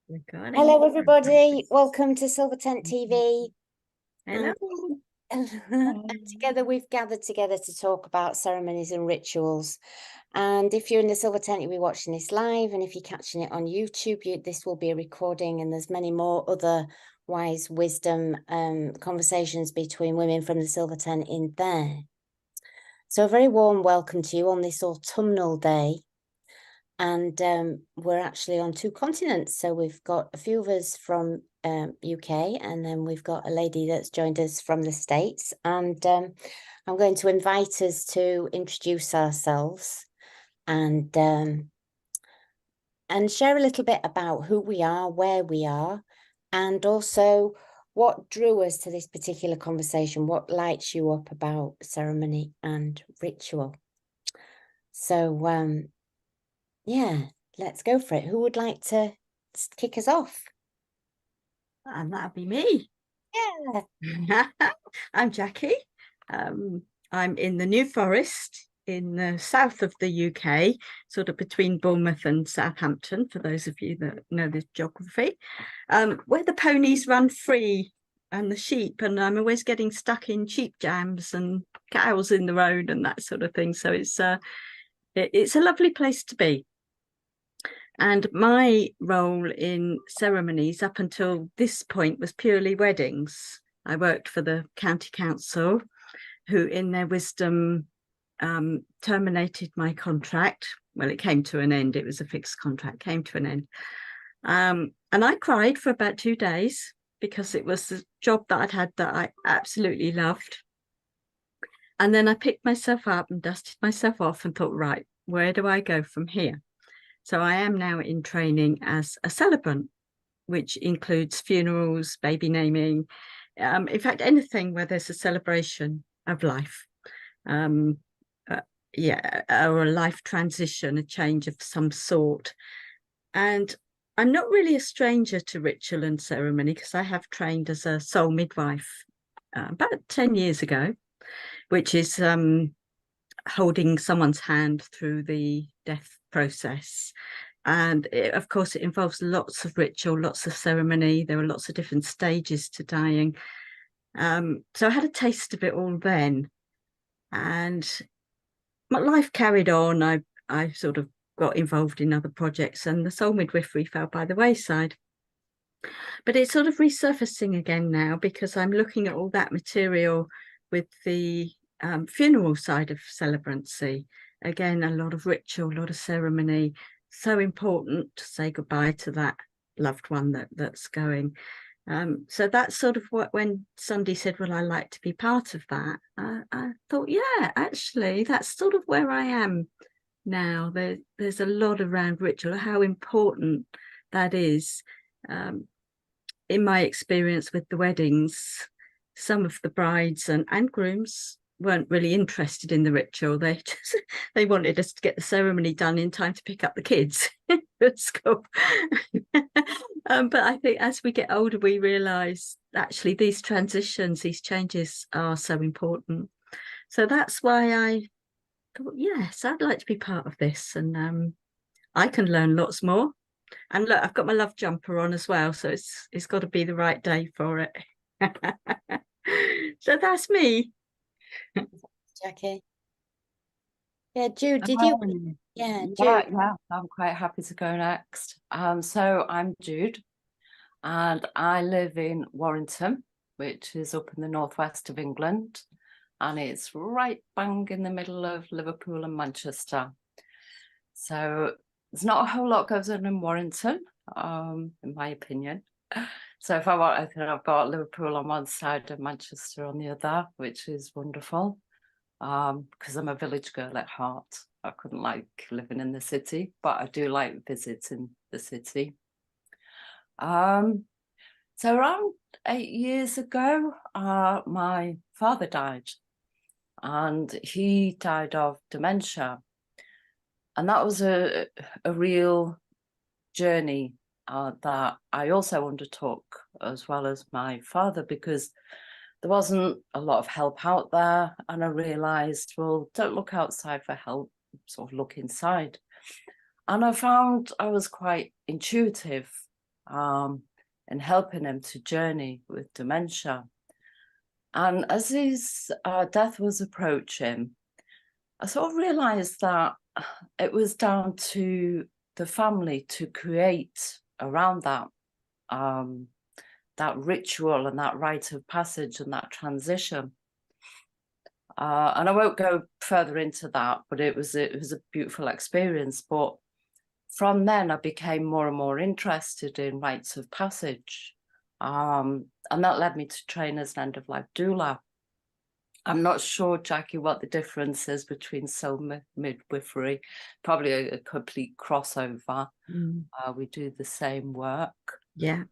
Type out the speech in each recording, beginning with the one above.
Recording. Hello, everybody. Welcome to Silver Tent TV. Hello. And together we've gathered together to talk about ceremonies and rituals. And if you're in the Silver Tent, you'll be watching this live. And if you're catching it on YouTube, this will be a recording. And there's many more other wise wisdom conversations between women from the Silver Tent in there. So a very warm welcome to you on this autumnal day. And we're actually on two continents. So we've got a few of us from UK, and then we've got a lady that's joined us from the States. And I'm going to invite us to introduce ourselves and share a little bit about who we are, where we are, and also what drew us to this particular conversation, what lights you up about ceremony and ritual. So yeah, let's go for it. Who would like to kick us off? And that'd be me. Yeah. I'm Jackie. I'm in the New Forest in the south of the UK, sort of between Bournemouth and Southampton, for those of you that know the geography, where the ponies run free and the sheep, and I'm always getting stuck in sheep jams and cows in the road and that sort of thing. So it's a lovely place to be. And my role in ceremonies up until this point was purely weddings. I worked for the county council, who in their wisdom terminated my contract. Well, it came to an end. It was a fixed contract, came to an end. And I cried for about 2 days because it was a job that I'd had that I absolutely loved. And then I picked myself up and dusted myself off and thought, right, where do I go from here? So I am now in training as a celebrant, which includes funerals, baby naming, in fact, anything where there's a celebration of life. Or a life transition, a change of some sort. And I'm not really a stranger to ritual and ceremony because I have trained as a soul midwife about 10 years ago, which is holding someone's hand through the death process. And of course, it involves lots of ritual, lots of ceremony. There are lots of different stages to dying. So I had a taste of it all then. And my life carried on. I sort of got involved in other projects, and the soul midwifery fell by the wayside. But it's sort of resurfacing again now because I'm looking at all that material with the funeral side of celebrancy. Again, a lot of ritual, a lot of ceremony. So important to say goodbye to that loved one that's going. So that's sort of what, when somebody said, well, I like to be part of that, I thought, yeah, actually, that's sort of where I am now. There's a lot around ritual, how important that is. In my experience with the weddings, some of the brides and grooms weren't really interested in the ritual. They wanted us to get the ceremony done in time to pick up the kids at school. But I think as we get older, we realise actually these transitions, these changes are so important. So that's why I thought, yes, I'd like to be part of this, and I can learn lots more. And look, I've got my love jumper on as well, so it's got to be the right day for it. So that's me. Jackie. Yeah, Jude, did you? Yeah, Jude. Yeah, I'm quite happy to go next. So I'm Jude, and I live in Warrington, which is up in the northwest of England, and it's right bang in the middle of Liverpool and Manchester. So there's not a whole lot goes on in Warrington, in my opinion. So if I want, I think I've got Liverpool on one side and Manchester on the other, which is wonderful. Because I'm a village girl at heart. I couldn't like living in the city, but I do like visiting the city. So around 8 years ago, my father died, and he died of dementia. And that was a real journey that I also undertook, as well as my father, because there wasn't a lot of help out there. And I realised, well, don't look outside for help, sort of look inside. And I found I was quite intuitive. and helping him to journey with dementia. And as his death was approaching, I sort of realized that it was down to the family to create around that that ritual and that rite of passage and that transition. And I won't go further into that, but it was a beautiful experience. But from then, I became more and more interested in rites of passage, and that led me to train as an end-of-life doula. I'm not sure, Jackie, what the difference is between soul midwifery. Probably a complete crossover. We do the same work. Yeah.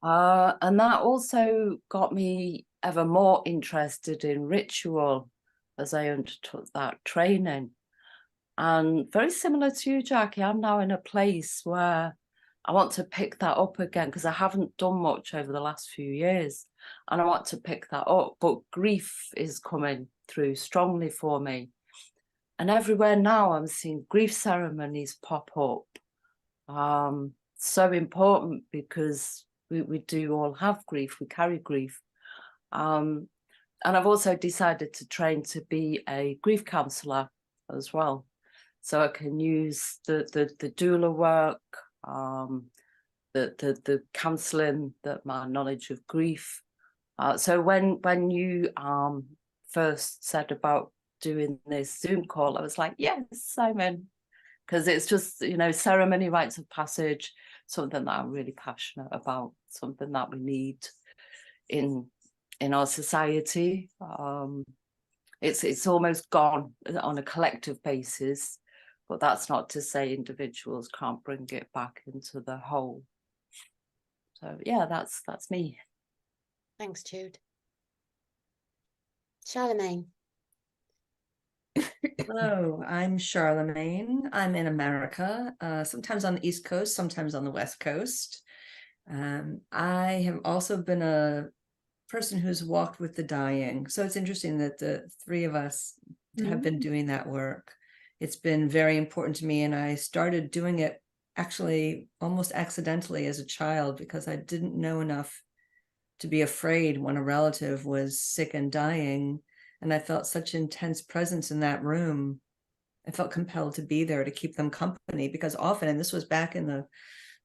And that also got me ever more interested in ritual as I undertook that training. And very similar to you, Jackie, I'm now in a place where I want to pick that up again, because I haven't done much over the last few years, and I want to pick that up. But grief is coming through strongly for me. And everywhere now I'm seeing grief ceremonies pop up. So important, because we do all have grief, we carry grief. And I've also decided to train to be a grief counsellor as well. So I can use the doula work, the counselling, my knowledge of grief. So when you first said about doing this Zoom call, I was like, yes, Simon, because it's just, you know, ceremony, rites of passage, something that I'm really passionate about, something that we need in our society. It's almost gone on a collective basis, but that's not to say individuals can't bring it back into the whole. So yeah, that's me. Thanks, Jude. Charlemagne. Hello, I'm Charlemagne. I'm in America, sometimes on the East Coast, sometimes on the West Coast. I have also been a person who's walked with the dying. So it's interesting that the three of us have been doing that work. It's been very important to me, and I started doing it actually almost accidentally as a child, because I didn't know enough to be afraid when a relative was sick and dying. And I felt such intense presence in that room. I felt compelled to be there to keep them company, because often, and this was back in the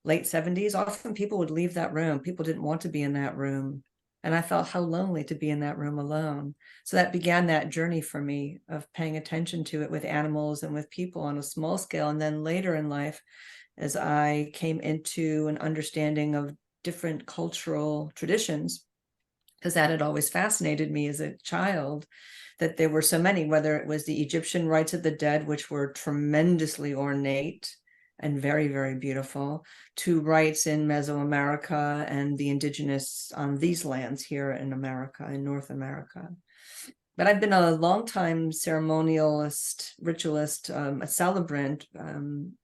late 70s, often people would leave that room. People didn't want to be in that room. And I felt how lonely to be in that room alone. So that began that journey for me of paying attention to it with animals and with people on a small scale. And then later in life, as I came into an understanding of different cultural traditions, because that had always fascinated me as a child, that there were so many, whether it was the Egyptian rites of the dead, which were tremendously ornate and very, very beautiful, to rites in Mesoamerica and the indigenous on these lands here in America, in North America. But I've been a longtime ceremonialist, ritualist, a celebrant,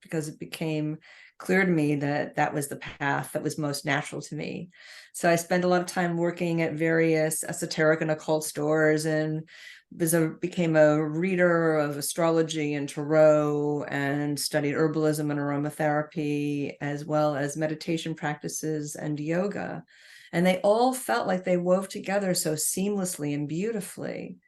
because it became clear to me that that was the path that was most natural to me. So I spent a lot of time working at various esoteric and occult stores, and became a reader of astrology and tarot, and studied herbalism and aromatherapy, as well as meditation practices and yoga. And they all felt like they wove together so seamlessly and beautifully.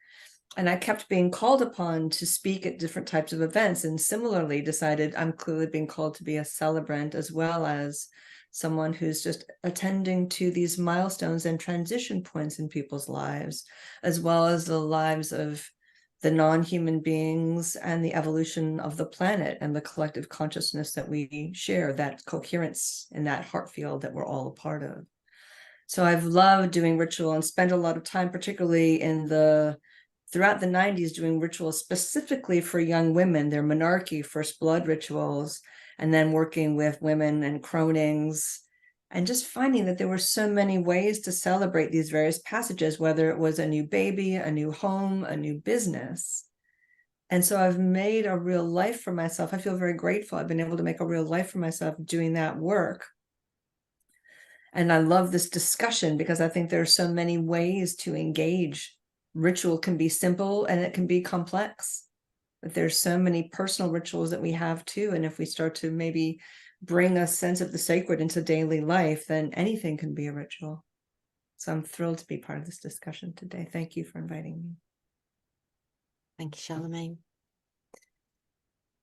And I kept being called upon to speak at different types of events, and similarly decided I'm clearly being called to be a celebrant, as well as someone who's just attending to these milestones and transition points in people's lives, as well as the lives of the non-human beings and the evolution of the planet and the collective consciousness that we share, that coherence in that heart field that we're all a part of. So I've loved doing ritual and spent a lot of time, particularly throughout the 90s, doing rituals specifically for young women, their menarche, first blood rituals, and then working with women and cronings, and just finding that there were so many ways to celebrate these various passages, whether it was a new baby, a new home, a new business. And so I've made a real life for myself. I feel very grateful. I've been able to make a real life for myself doing that work. And I love this discussion, because I think there are so many ways to engage. Ritual can be simple and it can be complex, but there's so many personal rituals that we have too. And if we start to maybe bring a sense of the sacred into daily life, then anything can be a ritual. So I'm thrilled to be part of this discussion today. Thank you for inviting me. Thank you, Charlemagne.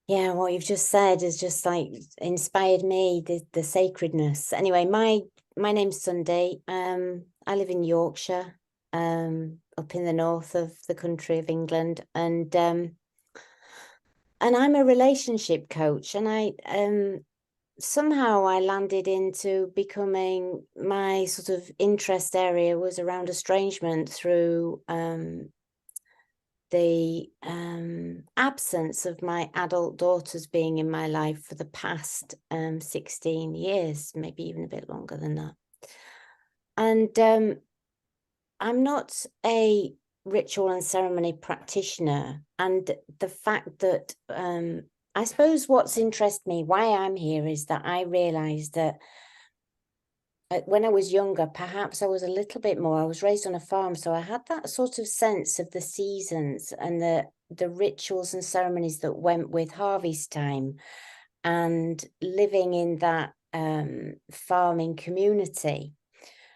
Yeah, what you've just said has just like inspired me, the sacredness. Anyway, my name's Sunday. I live in Yorkshire, up in the north of the country of England, and I'm a relationship coach, and I somehow I landed into becoming, my sort of interest area was around estrangement through the absence of my adult daughters being in my life for the past 16 years, maybe even a bit longer than that. And I'm not a ritual and ceremony practitioner. And the fact that I suppose what's interested me, why I'm here, is that I realized that when I was younger, perhaps I was a little bit more, I was raised on a farm, so I had that sort of sense of the seasons and the rituals and ceremonies that went with harvest time, and living in that farming community.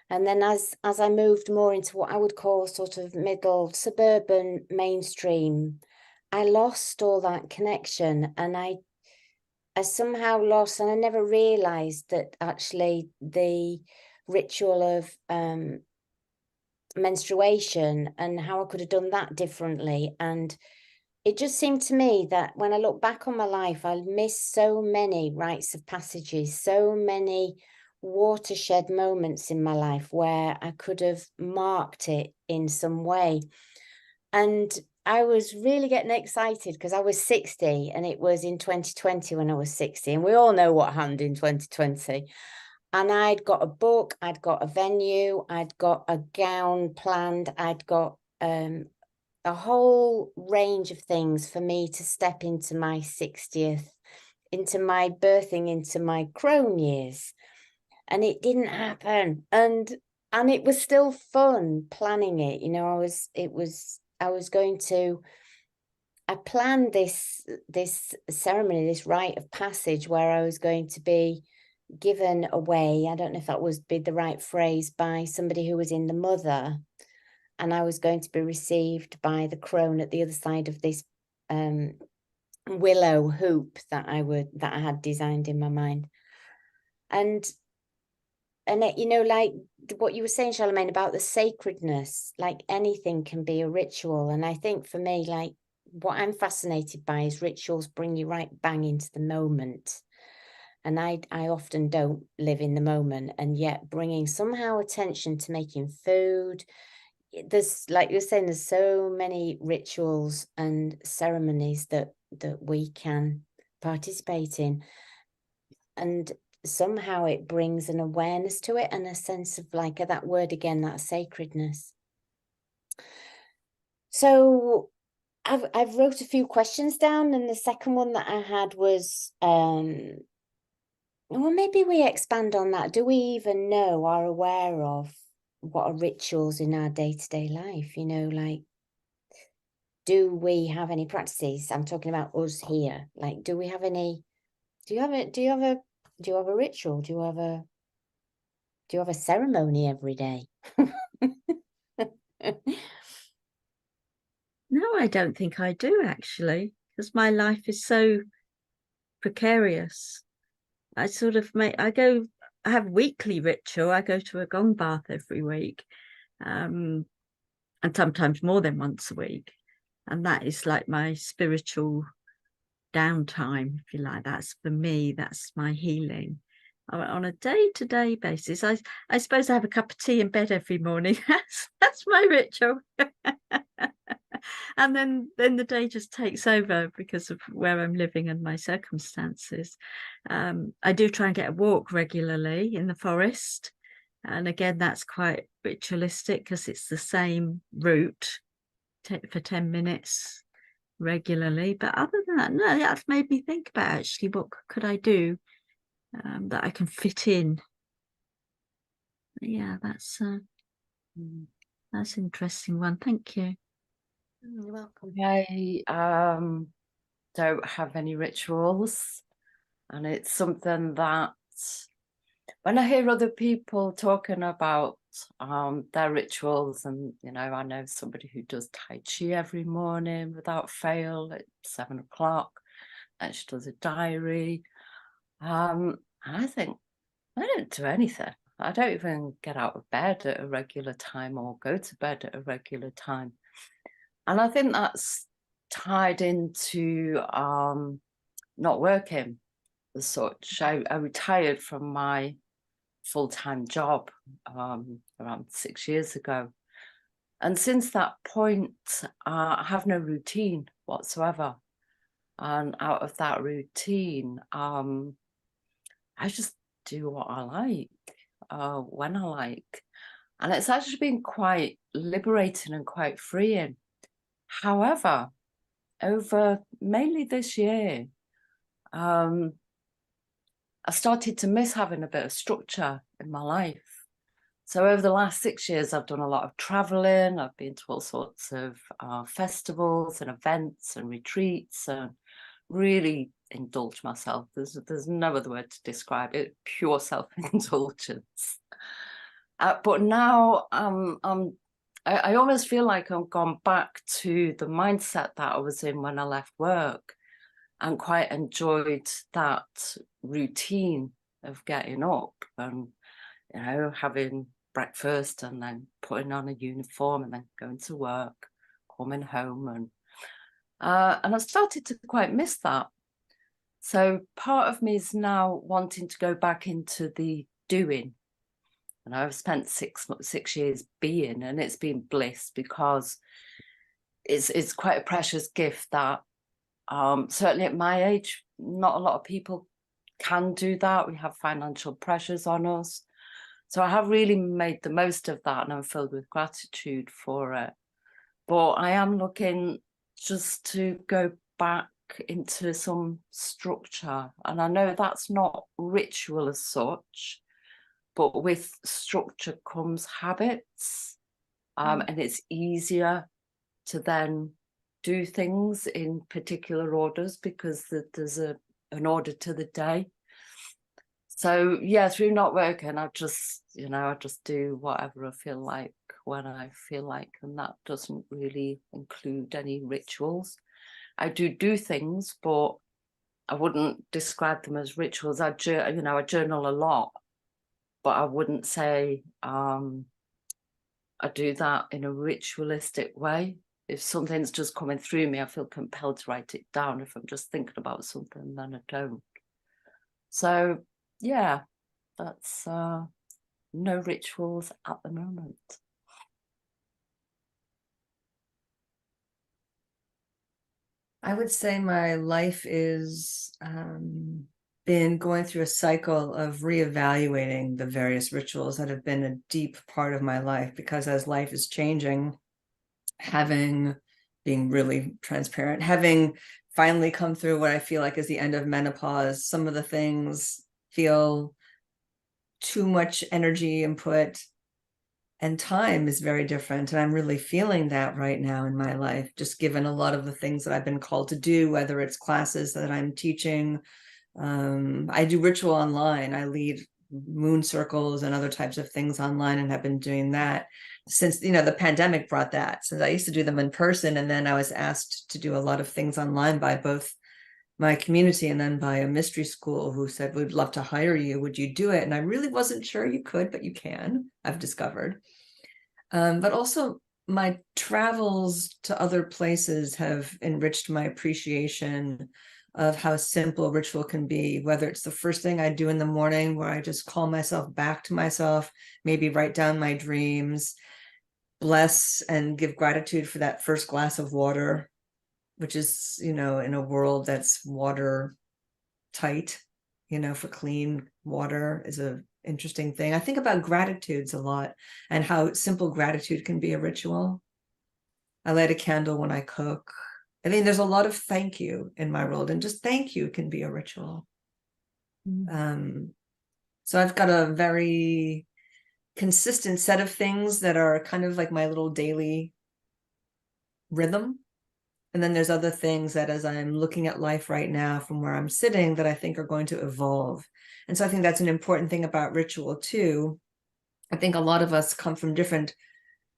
And then as I moved more into what I would call sort of middle suburban mainstream, I lost all that connection, and I somehow lost, and I never realized that actually the ritual of menstruation and how I could have done that differently. And it just seemed to me that when I look back on my life, I missed so many rites of passages, so many watershed moments in my life where I could have marked it in some way. And I was really getting excited because I was 60, and it was in 2020 when I was 60. And we all know what happened in 2020. And I'd got a book, I'd got a venue, I'd got a gown planned, I'd got a whole range of things for me to step into my 60th, into my birthing, into my crone years. And it didn't happen. And it was still fun planning it. You know, I planned this ceremony, this rite of passage, where I was going to be given away. I don't know if that would be the right phrase, by somebody who was in the mother, and I was going to be received by the crone at the other side of this willow hoop that I had designed in my mind. And it, you know, like what you were saying, Charlemagne, about the sacredness, like anything can be a ritual. And I think for me, like, what I'm fascinated by is rituals bring you right bang into the moment. And I often don't live in the moment, and yet bringing somehow attention to making food. There's, like you're saying, there's so many rituals and ceremonies that we can participate in. And somehow it brings an awareness to it and a sense of, like, that word again, that sacredness. So I've wrote a few questions down, and the second one that I had was, well, maybe we expand on that. Do we even know, are aware of what are rituals in our day-to-day life? You know, like, do we have any practices? I'm talking about us here. Like, do we have any, do you have a ritual? Do you have a ceremony every day? No, I don't think I do, actually, because my life is so precarious. I have weekly ritual. I go to a gong bath every week, and sometimes more than once a week. And that is like my spiritual downtime, if you like. That's for me, that's my healing. On a day-to-day basis, I suppose I have a cup of tea in bed every morning. That's my ritual. And then the day just takes over because of where I'm living and my circumstances. I do try and get a walk regularly in the forest. And again, that's quite ritualistic because it's the same route for 10 minutes regularly. But other than that, no, that's made me think about actually what could I do that I can fit in. Yeah, that's an interesting one. Thank you. You're welcome. I don't have any rituals. And it's something that when I hear other people talking about their rituals, and I know somebody who does Tai Chi every morning without fail at 7 o'clock, and she does a diary. I think I don't do anything. I don't even get out of bed at a regular time or go to bed at a regular time. And I think that's tied into not working as such. I retired from my full-time job around 6 years ago. And since that point, I have no routine whatsoever. And out of that routine, I just do what I like, when I like. And it's actually been quite liberating and quite freeing. However, over mainly this year, I started to miss having a bit of structure in my life. So over the last 6 years, I've done a lot of traveling. I've been to all sorts of festivals and events and retreats, and really indulged myself. There's no other word to describe it. Pure self-indulgence. But now I almost feel like I've gone back to the mindset that I was in when I left work, and quite enjoyed that routine of getting up and having breakfast and then putting on a uniform and then going to work, coming home, and I started to quite miss that. So part of me is now wanting to go back into the doing. And I've spent 6 years being, and it's been bliss, because it's quite a precious gift that certainly at my age, not a lot of people can do that. We have financial pressures on us. So I have really made the most of that, and I'm filled with gratitude for it. But I am looking just to go back into some structure. And I know that's not ritual as such, but with structure comes habits. And it's easier to then do things in particular orders, because there's an order to the day. So yeah, through not working, I just do whatever I feel like when I feel like, and that doesn't really include any rituals. I do things, but I wouldn't describe them as rituals. I journal a lot, but I wouldn't say I do that in a ritualistic way. If something's just coming through me, I feel compelled to write it down. If I'm just thinking about something, then I don't. So yeah, that's no rituals at the moment. I would say my life is been going through a cycle of reevaluating the various rituals that have been a deep part of my life, because as life is changing, being really transparent, having finally come through what I feel like is the end of menopause, some of the things feel too much energy input, and time is very different. And I'm really feeling that right now in my life, just given a lot of the things that I've been called to do, whether it's classes that I'm teaching. I do ritual online. I lead moon circles and other types of things online, and have been doing that since, the pandemic brought that. Since I used to do them in person, and then I was asked to do a lot of things online by both my community and then by a mystery school who said, we'd love to hire you. Would you do it? And I really wasn't sure you could, but you can, I've discovered. But also my travels to other places have enriched my appreciation of how simple ritual can be, whether it's the first thing I do in the morning where I just call myself back to myself, maybe write down my dreams, bless and give gratitude for that first glass of water, which is, in a world that's water tight, for clean water is a interesting thing. I think about gratitudes a lot, and how simple gratitude can be a ritual. I light a candle when I cook. I mean, there's a lot of thank you in my world, and just thank you can be a ritual. So I've got a very consistent set of things that are kind of like my little daily rhythm. And then there's other things that as I'm looking at life right now from where I'm sitting that I think are going to evolve. And so I think that's an important thing about ritual too. I think a lot of us come from different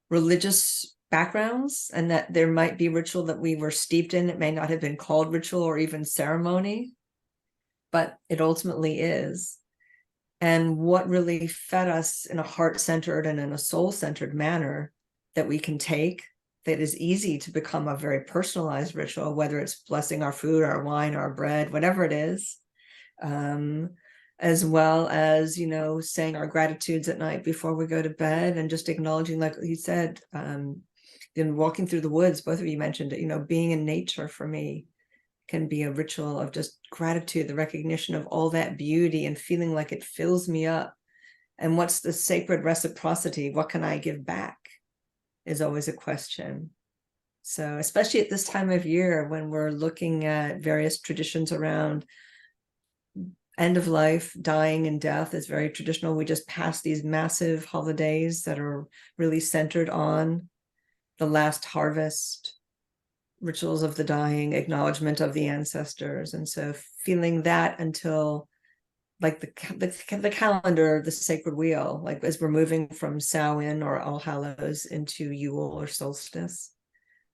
religious backgrounds, and that there might be ritual that we were steeped in. It may not have been called ritual or even ceremony, but it ultimately is. And what really fed us in a heart-centered and in a soul-centered manner that we can take, that is easy to become a very personalized ritual, whether it's blessing our food, our wine, our bread, whatever it is, as well as, you know, saying our gratitudes at night before we go to bed, and just acknowledging, like you said, in walking through the woods, both of you mentioned it, you know, being in nature for me can be a ritual of just gratitude, the recognition of all that beauty and feeling like it fills me up. And what's the sacred reciprocity? What can I give back is always a question. So especially at this time of year when we're looking at various traditions around end of life, dying and death is very traditional. We just passed these massive holidays that are really centered on the last harvest, rituals of the dying, acknowledgement of the ancestors. And so feeling that until like the calendar, the sacred wheel, like as we're moving from Samhain or All Hallows into Yule or solstice,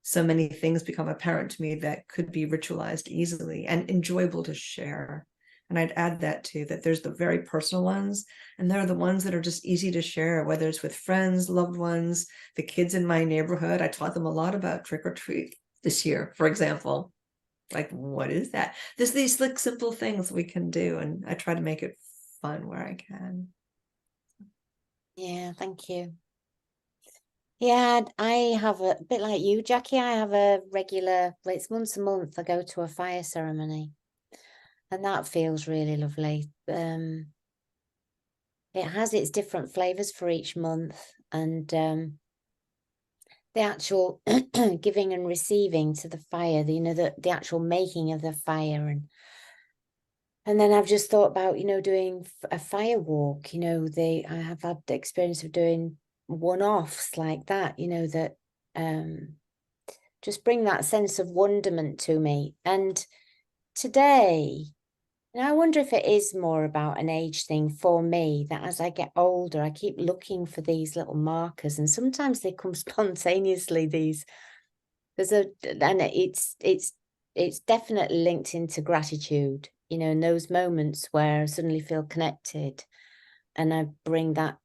so many things become apparent to me that could be ritualized easily and enjoyable to share. And I'd add that too, that there's the very personal ones, and there are the ones that are just easy to share, whether it's with friends, loved ones, the kids in my neighborhood. I taught them a lot about trick or treat this year, for example. Like, what is that? There's these like simple things we can do, and I try to make it fun where I can. Yeah, thank you. Yeah, I have a bit like you, Jackie. I have a regular, well, it's once a month I go to a fire ceremony, and that feels really lovely. It has its different flavors for each month, and the actual giving and receiving to the fire, you know, the actual making of the fire, and then I've just thought about, you know, doing a fire walk. You know, I have had the experience of doing one-offs like that, you know, that just bring that sense of wonderment to me. And today, and I wonder if it is more about an age thing for me, that as I get older, I keep looking for these little markers, and sometimes they come spontaneously. And it's definitely linked into gratitude, you know, in those moments where I suddenly feel connected, and I bring that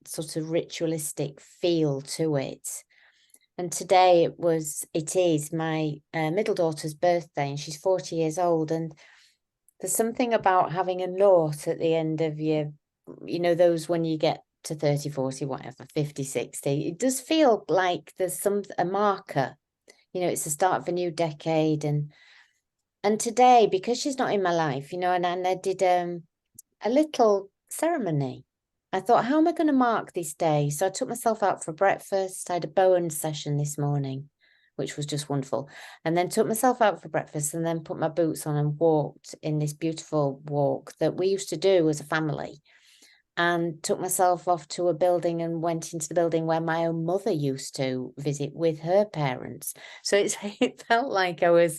sort of ritualistic feel to it. And today it is my middle daughter's birthday, and she's 40 years old, and there's something about having a note at the end of your, you know, those when you get to 30, 40, whatever, 50, 60, it does feel like there's a marker, you know, it's the start of a new decade. And today, because she's not in my life, you know, and I did a little ceremony. I thought, how am I going to mark this day? So I took myself out for breakfast. I had a Bowen session this morning, which was just wonderful. And then took myself out for breakfast, and then put my boots on and walked in this beautiful walk that we used to do as a family. And took myself off to a building and went into the building where my own mother used to visit with her parents. So it felt like I was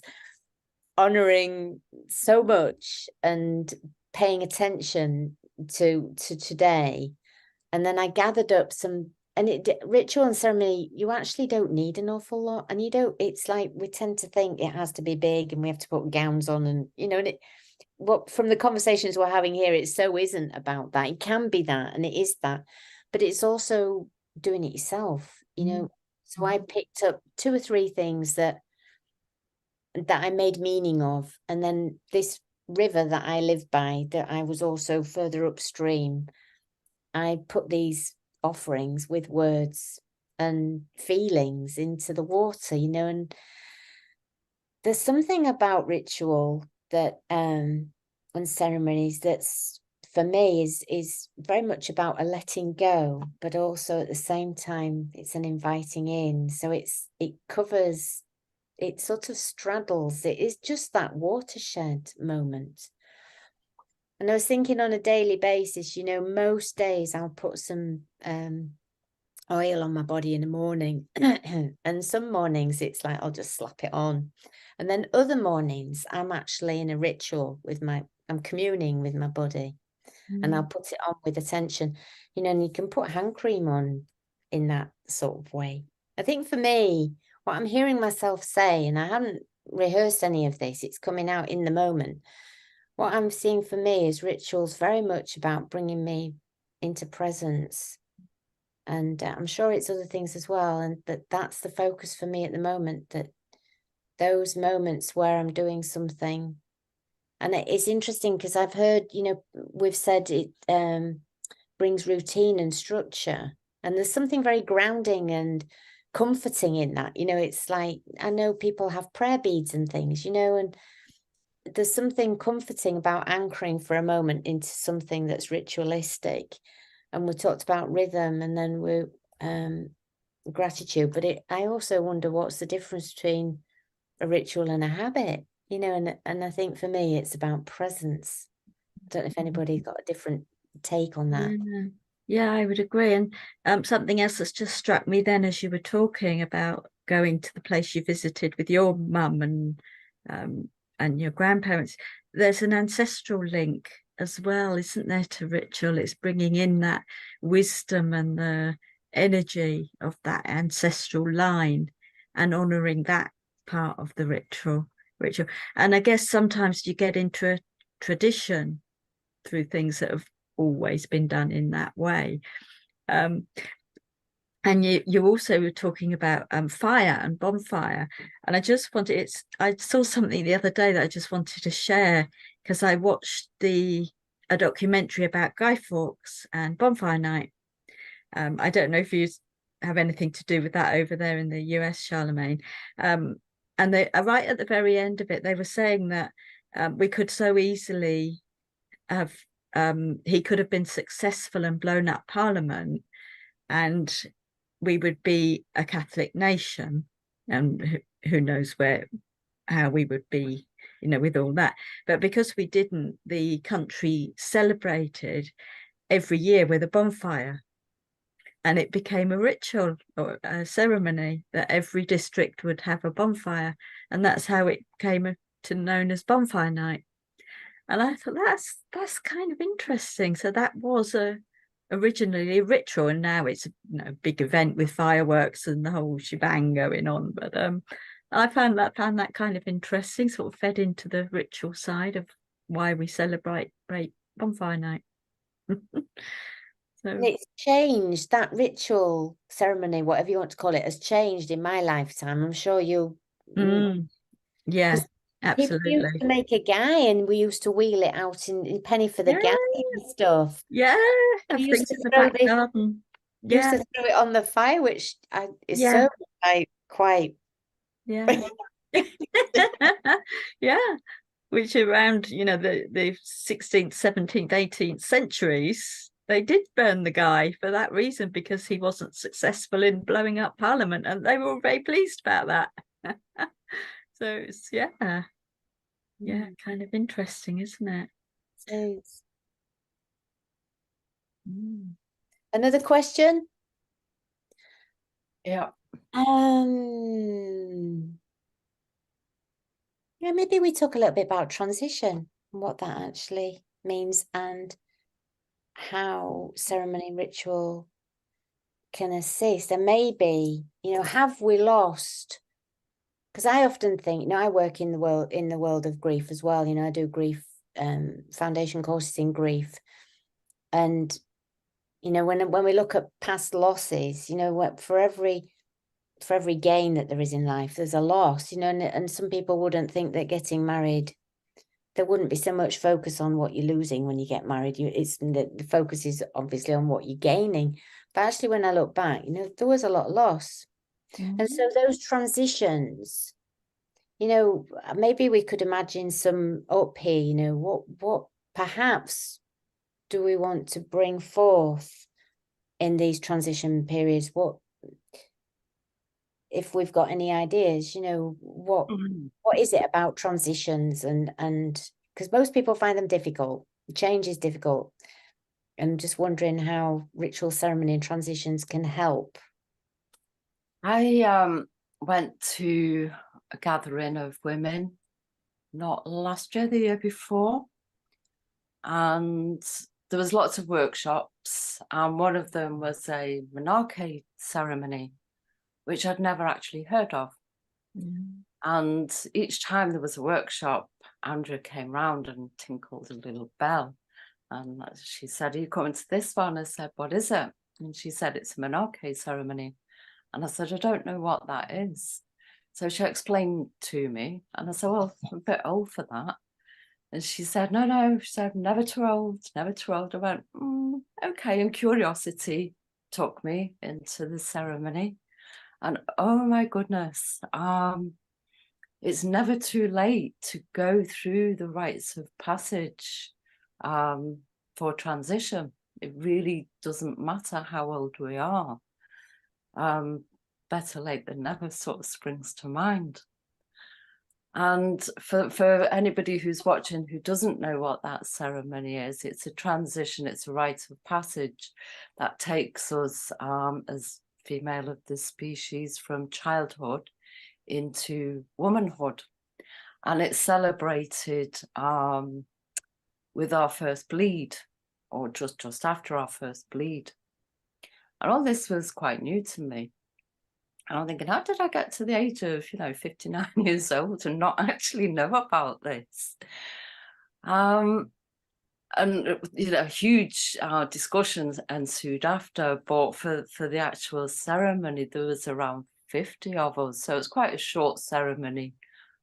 honoring so much and paying attention to today. And then I gathered up some, and ritual and ceremony, you actually don't need an awful lot. And you don't, it's like we tend to think it has to be big and we have to put gowns on, and, you know, and what from the conversations we're having here, it so isn't about that. It can be that, and it is that, but it's also doing it yourself, you know. So I picked up 2 or 3 things that I made meaning of, and then this river that I live by, that I was also further upstream, I put these offerings with words and feelings into the water, you know. And there's something about ritual that and ceremonies that's, for me, is very much about a letting go, but also at the same time it's an inviting in. So it covers, it sort of straddles, it is just that watershed moment. And I was thinking on a daily basis, you know, most days I'll put some oil on my body in the morning. And some mornings it's like I'll just slap it on. And then other mornings I'm actually in a ritual with I'm communing with my body. And I'll put it on with attention, you know, and you can put hand cream on in that sort of way. I think for me, what I'm hearing myself say, and I haven't rehearsed any of this, it's coming out in the moment. What I'm seeing for me is rituals very much about bringing me into presence. And I'm sure it's other things as well. And that's the focus for me at the moment, that those moments where I'm doing something. And it's interesting because I've heard, you know, we've said it brings routine and structure. And there's something very grounding and comforting in that. You know, it's like, I know people have prayer beads and things, you know, and there's something comforting about anchoring for a moment into something that's ritualistic. And we talked about rhythm, and then we gratitude. But I also wonder what's the difference between a ritual and a habit, you know, and I think for me it's about presence. I don't know if anybody's got a different take on that. Yeah, I would agree. And something else that's just struck me then as you were talking about going to the place you visited with your mum and your grandparents, there's an ancestral link as well, isn't there, to ritual? It's bringing in that wisdom and the energy of that ancestral line and honoring that part of the ritual. And I guess sometimes you get into a tradition through things that have always been done in that way. And you also were talking about fire and bonfire, and I saw something the other day that I just wanted to share, because I watched a documentary about Guy Fawkes and bonfire night. I don't know if you have anything to do with that over there in the US, Charlemagne. And they right at the very end of it, they were saying that we could so easily have he could have been successful and blown up Parliament, and we would be a Catholic nation, and who knows how we would be, you know, with all that. But because we didn't, the country celebrated every year with a bonfire, and it became a ritual or a ceremony that every district would have a bonfire, and that's how it came to known as bonfire night. And I thought that's kind of interesting. So that was originally a ritual, and now it's a big event with fireworks and the whole shebang going on. But I found that kind of interesting, sort of fed into the ritual side of why we celebrate bonfire night. So and it's changed, that ritual ceremony, whatever you want to call it, has changed in my lifetime. I'm sure yeah, absolutely. People used to make a guy, and we used to wheel it out in penny for the guy and stuff. Yeah, have used things to in the throw back garden. Used to throw it on the fire, which is Yeah. so like quite Yeah. Yeah, which around the 16th, 17th, 18th centuries, they did burn the guy for that reason, because he wasn't successful in blowing up Parliament, and they were all very pleased about that. So it's kind of interesting, isn't it? is. Another question? Yeah. Yeah, maybe we talk a little bit about transition and what that actually means, and how ceremony and ritual can assist. And maybe, have we lost? Because I often think, I work in the world of grief as well. I do grief foundation courses in grief, and when we look at past losses, for every gain that there is in life, there's a loss, and some people wouldn't think that getting married, there wouldn't be so much focus on what you're losing when you get married. The focus is obviously on what you're gaining. But actually, when I look back, there was a lot of loss. And so those transitions, maybe we could imagine some up here, what perhaps do we want to bring forth in these transition periods? What, if we've got any ideas, what is it about transitions, and because most people find them difficult. Change is difficult. and just wondering how ritual ceremony and transitions can help. I went to a gathering of women, not last year, the year before, and there was lots of workshops, and one of them was a menarche ceremony, which I'd never actually heard of. And each time there was a workshop, Andrea came round and tinkled a little bell, and she said, "Are you coming to this one?" I said, "What is it?" And she said, "It's a menarche ceremony." And I said, "I don't know what that is." So she explained to me, and I said, "Well, I'm a bit old for that." And she said, no, she said, never too old, never too old. I went, okay. And curiosity took me into the ceremony. And oh my goodness, it's never too late to go through the rites of passage for transition. It really doesn't matter how old we are. Better late than never sort of springs to mind. And for anybody who's watching who doesn't know what that ceremony is, it's a transition, it's a rite of passage that takes us as female of the species from childhood into womanhood. And it's celebrated with our first bleed, or just after our first bleed. And all this was quite new to me. And I'm thinking, how did I get to the age of, 59 years old and not actually know about this? And, huge discussions ensued after, but for the actual ceremony, there was around 50 of us. So it's quite a short ceremony.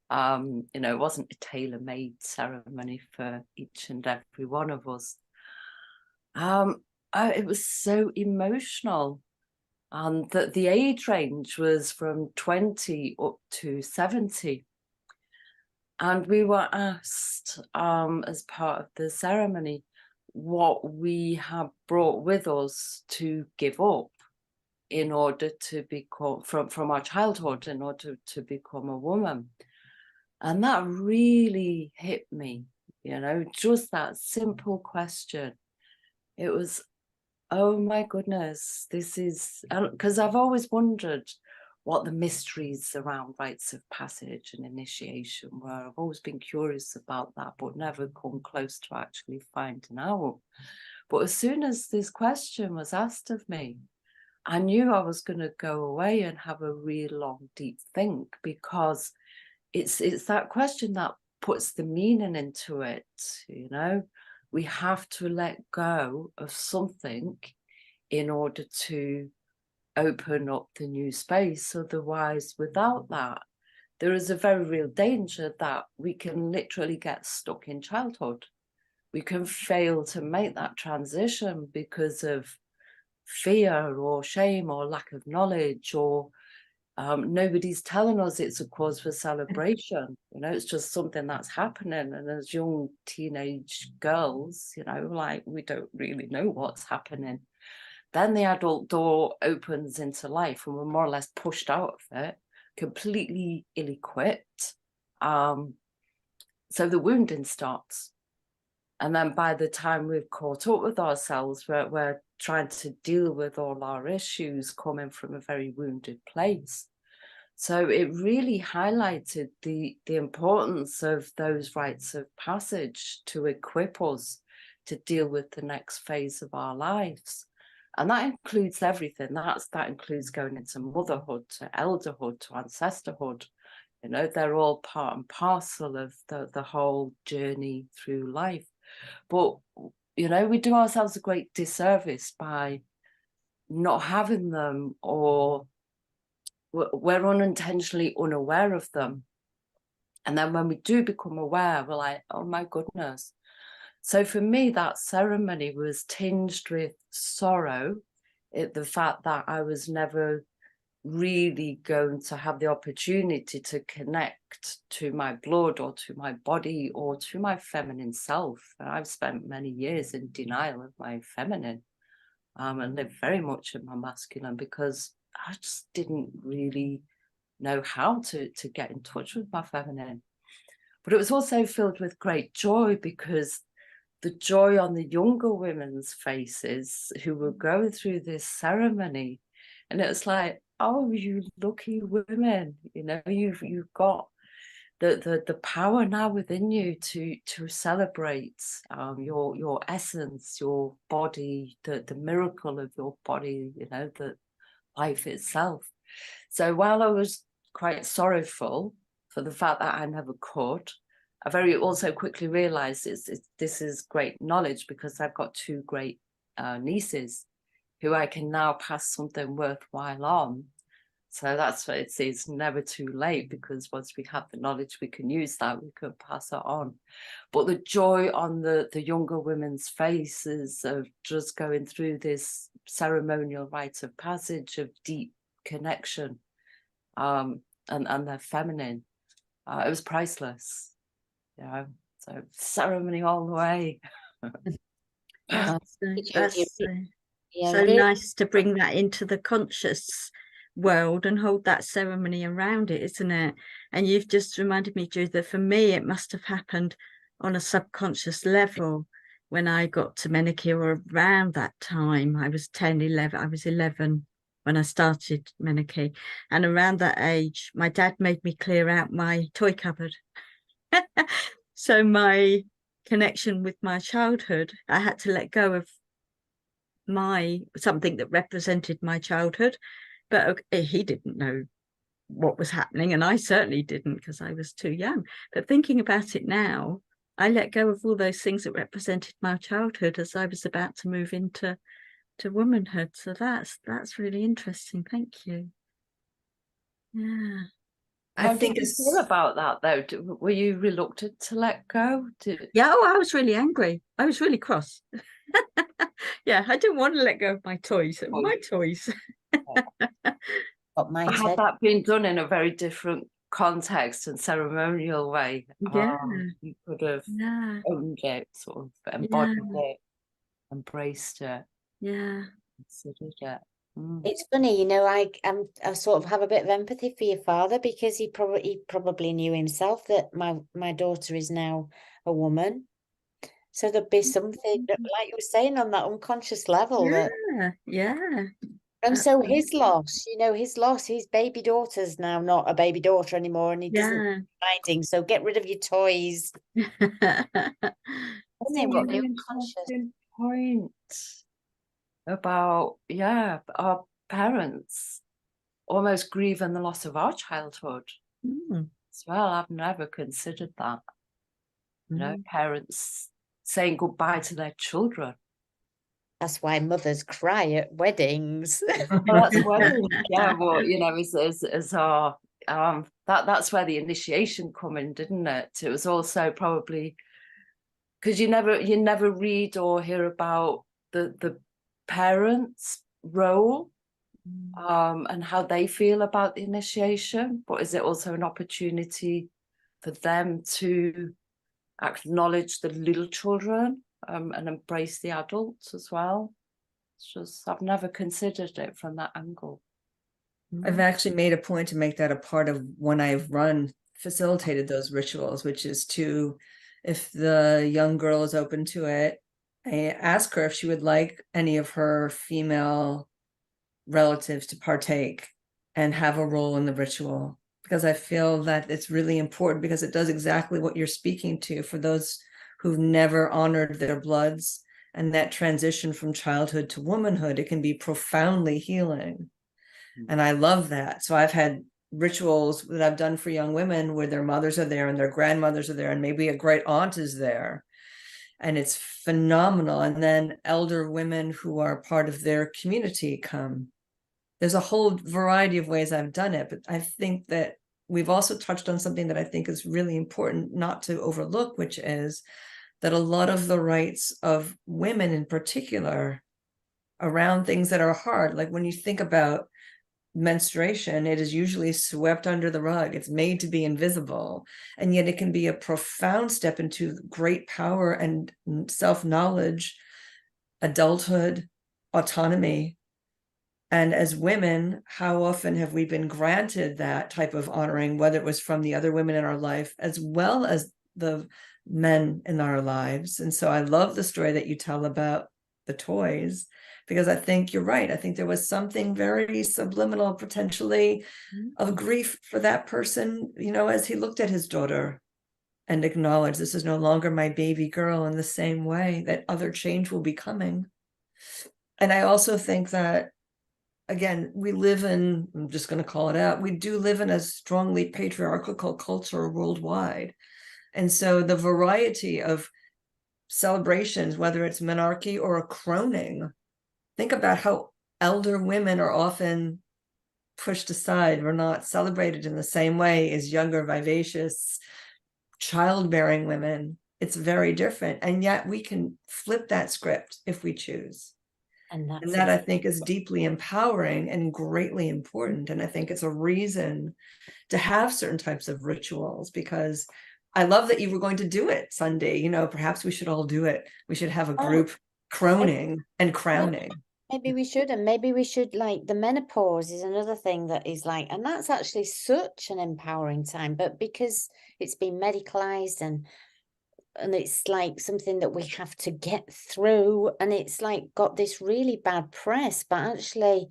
It wasn't a tailor-made ceremony for each and every one of us. It was so emotional. And that the age range was from 20 up to 70. And we were asked, as part of the ceremony, what we have brought with us to give up in order to become, from our childhood, in order to become a woman. And that really hit me, just that simple question. It was, oh my goodness, this is, because I've always wondered what the mysteries around rites of passage and initiation were. I've always been curious about that, but never come close to actually finding out. But as soon as this question was asked of me, I knew I was going to go away and have a real long, deep think, because it's that question that puts the meaning into it, We have to let go of something in order to open up the new space. Otherwise, without that, there is a very real danger that we can literally get stuck in childhood. We can fail to make that transition because of fear or shame or lack of knowledge, or nobody's telling us it's a cause for celebration. It's just something that's happening. And as young teenage girls, we don't really know what's happening. Then the adult door opens into life and we're more or less pushed out of it, completely ill-equipped. So the wounding starts. And then by the time we've caught up with ourselves, we're trying to deal with all our issues coming from a very wounded place. So it really highlighted the importance of those rites of passage to equip us to deal with the next phase of our lives. And that includes everything. That includes going into motherhood, to elderhood, to ancestorhood. They're all part and parcel of the whole journey through life. But, we do ourselves a great disservice by not having them, or we're unintentionally unaware of them. And then when we do become aware, we're like, oh my goodness. So for me, that ceremony was tinged with sorrow at the fact that I was never really going to have the opportunity to connect to my blood or to my body or to my feminine self. And I've spent many years in denial of my feminine and lived very much in my masculine because I just didn't really know how to get in touch with my feminine. But it was also filled with great joy because the joy on the younger women's faces who were going through this ceremony. And it was like, oh, you lucky women, you know, you've got the power now within you to celebrate your essence, your body, the miracle of your body, you know, the life itself. So while I was quite sorrowful for the fact that I never could, I very also quickly realized this is great knowledge, because I've got two great nieces who I can now pass something worthwhile on. So that's what it's never too late, because once we have the knowledge, we can use that, we can pass it on. But the joy on the younger women's faces of just going through this ceremonial rite of passage of deep connection, and their feminine, it was priceless, you know. So ceremony all the way. That's Yeah, so really. nice to bring that into the conscious world and hold that ceremony around it, isn't it? And you've just reminded me, Jude, that for me it must have happened on a subconscious level when I got to menarche, or around that time. I was 10, 11. I was 11 when I started menarche, and around that age my dad made me clear out my toy cupboard. So my connection with my childhood, I had to let go of something that represented my childhood. But he didn't know what was happening, and I certainly didn't, because I was too young. But thinking about it now, I let go of all those things that represented my childhood as I was about to move into womanhood. So that's really interesting. Thank you. Yeah. How I did think you feel about that, though? Were you reluctant to let go? Yeah, I was really angry. I was really cross. Yeah, I didn't want to let go of my toys. My toys. Got my Had turn. that been done in a very different context and ceremonial way, Yeah. you could have Yeah. owned it, sort of embodied it, embraced it, Yeah. considered it. Mm. It's funny, you know, I sort of have a bit of empathy for your father, because he probably knew himself that my daughter is now a woman. So there'd be something that, like you were saying, on that unconscious level, that, Yeah. and so his loss, you know, his baby daughter's now not a baby daughter anymore, and he doesn't Yeah. fighting. So get rid of your toys. Isn't it what the Really unconscious? interesting point about, our parents almost grieving the loss of our childhood as well. I've never considered that. You know, parents saying goodbye to their children. That's why mothers cry at weddings. Well, that's wedding. Yeah, well, you know, as our that's where the initiation come in, didn't it? It was also probably because you never read or hear about the parents' role, and how they feel about the initiation. But is it also an opportunity for them to acknowledge the little children, and embrace the adults as well? It's just, I've never considered it from that angle. I've actually made a point to make that a part of when I've facilitated those rituals, which is to, if the young girl is open to it, I ask her if she would like any of her female relatives to partake and have a role in the ritual, because I feel that it's really important, because it does exactly what you're speaking to for those who've never honored their bloods, and that transition from childhood to womanhood, it can be profoundly healing. And I love that. So I've had rituals that I've done for young women where their mothers are there and their grandmothers are there, and maybe a great aunt is there. And it's phenomenal. And then elder women who are part of their community come. There's a whole variety of ways I've done it, but I think that we've also touched on something that I think is really important not to overlook, which is that a lot of the rights of women in particular around things that are hard, like when you think about menstruation, it is usually swept under the rug. It's made to be invisible, and yet it can be a profound step into great power and self-knowledge, adulthood, autonomy. And as women, how often have we been granted that type of honoring, whether it was from the other women in our life, as well as the men in our lives. And so I love the story that you tell about the toys, because I think you're right. I think there was something very subliminal, potentially, of grief for that person, you know, as he looked at his daughter and acknowledged, this is no longer my baby girl, in the same way that other change will be coming. And I also think that, again, we live in, I'm just going to call it out, we do live in a strongly patriarchal culture worldwide. And so the variety of celebrations, whether it's menarche or a croning, think about how elder women are often pushed aside. We're not celebrated in the same way as younger, vivacious, childbearing women. It's very different. And yet we can flip that script if we choose. And And that I think is deeply empowering and greatly important. And I think it's a reason to have certain types of rituals, because I love that you were going to do it Sunday. You know, perhaps we should all do it. We should have a group croning and crowning. Maybe we should, and maybe we should, like, the menopause is another thing that is like, and that's actually such an empowering time, but because it's been medicalized and it's like something that we have to get through, and it's like got this really bad press, but actually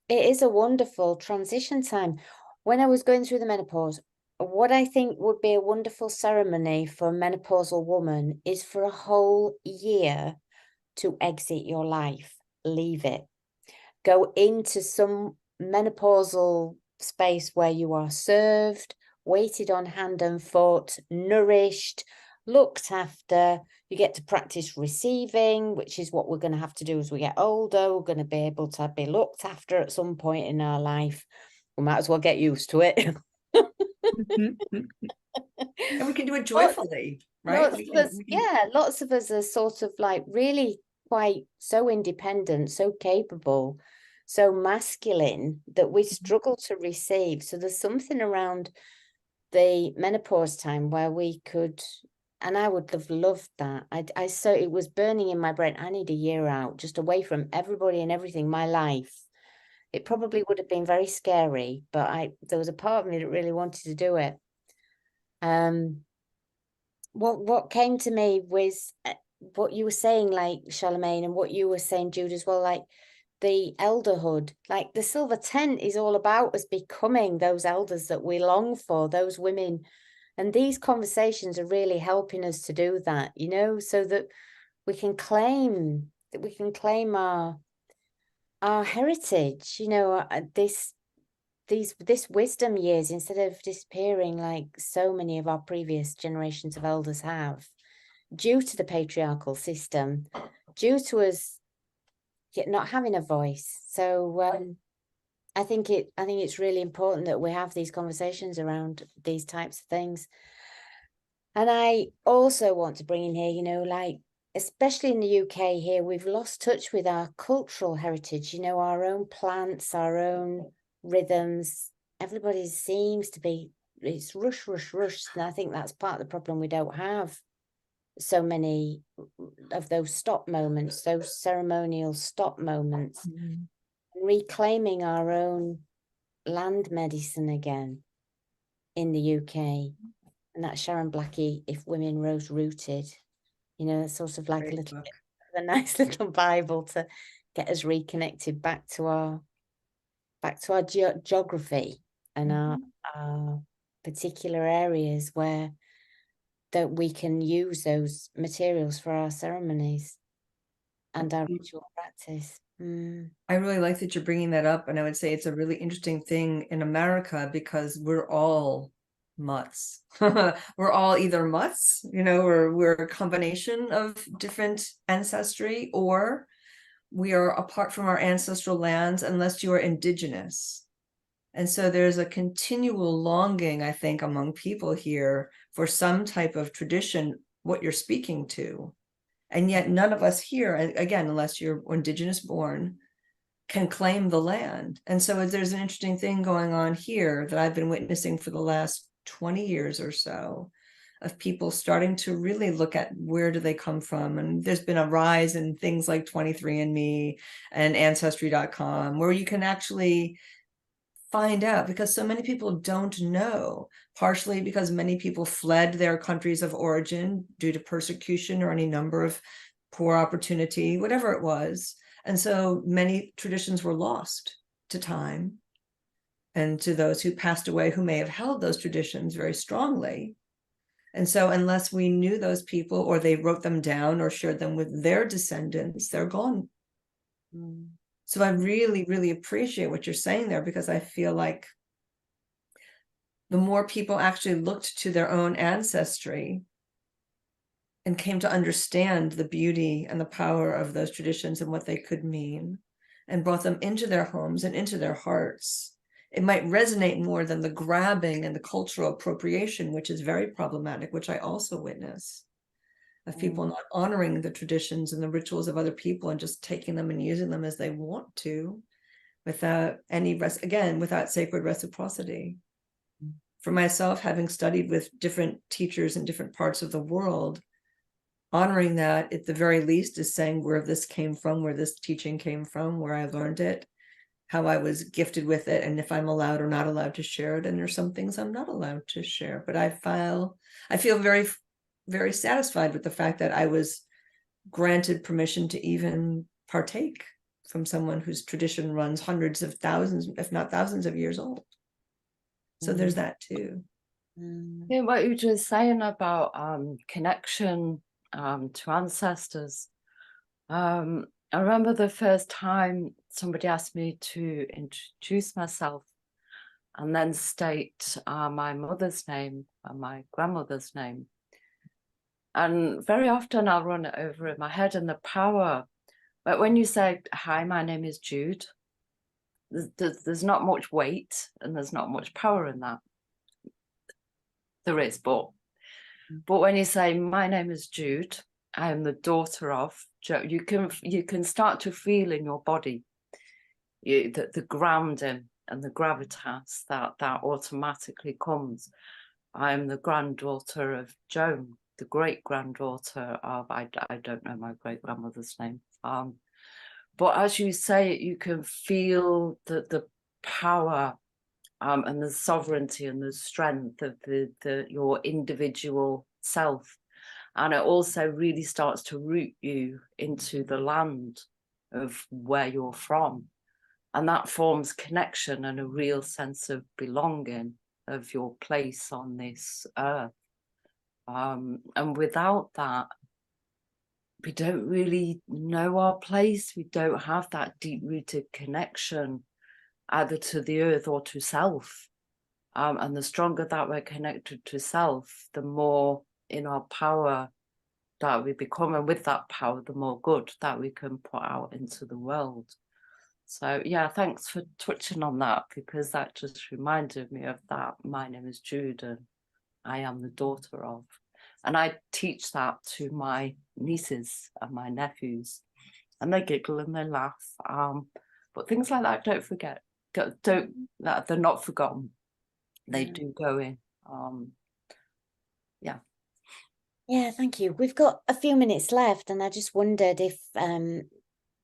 it is a wonderful transition time. When I was going through the menopause, what I think would be a wonderful ceremony for a menopausal woman is for a whole year to exit your life, leave it, go into some menopausal space where you are served, waited on hand and foot, nourished, looked after. You get to practice receiving, which is what we're going to have to do as we get older. We're going to be able to be looked after at some point in our life. We might as well get used to it. And we can do it joyfully, right? Lots of us are sort of like really quite so independent, so capable, so masculine that we struggle to receive. So there's something around the menopause time where we could, and I would have loved that. So it was burning in my brain. I need a year out, just away from everybody and everything, my life. It probably would have been very scary, but there was a part of me that really wanted to do it. What came to me was what you were saying, like Charlemagne, and what you were saying, Jude, as well, like the elderhood. Like the silver tent is all about us becoming those elders that we long for, those women. And these conversations are really helping us to do that, you know, so that we can claim our heritage, you know, this wisdom years, instead of disappearing like so many of our previous generations of elders have, due to the patriarchal system, due to us not having a voice. So I think it's really important that we have these conversations around these types of things. And I also want to bring in here, you know, like, especially in the UK here, we've lost touch with our cultural heritage, you know, our own plants, our own rhythms. Everybody seems to be, it's rush, rush, rush. And I think that's part of the problem. We don't have so many of those stop moments, those ceremonial stop moments, reclaiming our own land medicine again in the UK. And that's Sharon Blackie, If Women Rose Rooted, you know, sort of like a nice little Bible to get us reconnected back to our geography and our particular areas where that we can use those materials for our ceremonies and our ritual practice. I really like that you're bringing that up. And I would say it's a really interesting thing in America, because we're all mutts. We're all either mutts, you know, or we're a combination of different ancestry, or we are apart from our ancestral lands unless you are indigenous. And so there's a continual longing, I think, among people here for some type of tradition, what you're speaking to. And yet none of us here, again, unless you're indigenous born, can claim the land. And so there's an interesting thing going on here that I've been witnessing for the last 20 years or so, of people starting to really look at where do they come from. And there's been a rise in things like 23andMe and Ancestry.com, where you can actually find out, because so many people don't know, partially because many people fled their countries of origin due to persecution or any number of poor opportunity, whatever it was. And so many traditions were lost to time and to those who passed away who may have held those traditions very strongly. And so unless we knew those people, or they wrote them down or shared them with their descendants, they're gone. So I really, really appreciate what you're saying there, because I feel like the more people actually looked to their own ancestry and came to understand the beauty and the power of those traditions and what they could mean, and brought them into their homes and into their hearts, it might resonate more than the grabbing and the cultural appropriation, which is very problematic, which I also witness, of people not honoring the traditions and the rituals of other people and just taking them and using them as they want to, without any without sacred reciprocity. For myself, having studied with different teachers in different parts of the world, honoring that at the very least is saying where this came from, where this teaching came from, where I learned it, how I was gifted with it, and if I'm allowed or not allowed to share it. And there's some things I'm not allowed to share, but I feel very, very satisfied with the fact that I was granted permission to even partake from someone whose tradition runs hundreds of thousands, if not thousands of years old. So there's that too. Yeah, what you were just saying about connection to ancestors. I remember the first time somebody asked me to introduce myself and then state my mother's name and my grandmother's name. And very often I'll run it over in my head, and the power. But when you say, hi, my name is Jude, there's not much weight and there's not much power in that. There is, but when you say, my name is Jude, I am the daughter of Joe, you can start to feel in your body the grounding and the gravitas that automatically comes. I am the granddaughter of Joan, the great granddaughter of, I don't know my great grandmother's name. But as you say it, you can feel the power and the sovereignty and the strength of your individual self. And it also really starts to root you into the land of where you're from. And that forms connection and a real sense of belonging, of your place on this earth. And without that, we don't really know our place. We don't have that deep-rooted connection either to the earth or to self. And the stronger that we're connected to self, the more in our power that we become, and with that power, the more good that we can put out into the world. So yeah, thanks for touching on that, because that just reminded me of that. My name is Jude and I am the daughter of. And I teach that to my nieces and my nephews, and they giggle and they laugh. But things like that, don't forget, they're not forgotten. They do go in. Yeah, thank you. We've got a few minutes left, and I just wondered if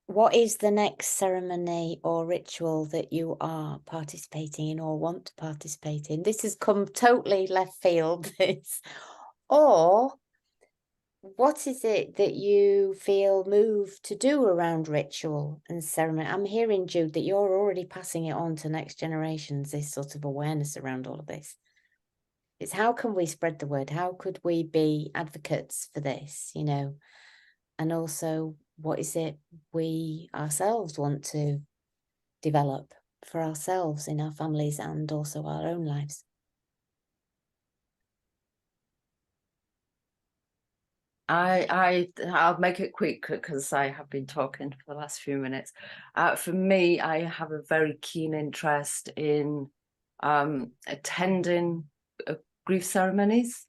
what is the next ceremony or ritual that you are participating in or want to participate in? This has come totally left field. Or what is it that you feel moved to do around ritual and ceremony? I'm hearing, Jude, that you're already passing it on to next generations, this sort of awareness around all of this. It's how can we spread the word? How could we be advocates for this, you know? And also, what is it we ourselves want to develop for ourselves in our families and also our own lives? I'll make it quick because I have been talking for the last few minutes. For me, I have a very keen interest in attending grief ceremonies,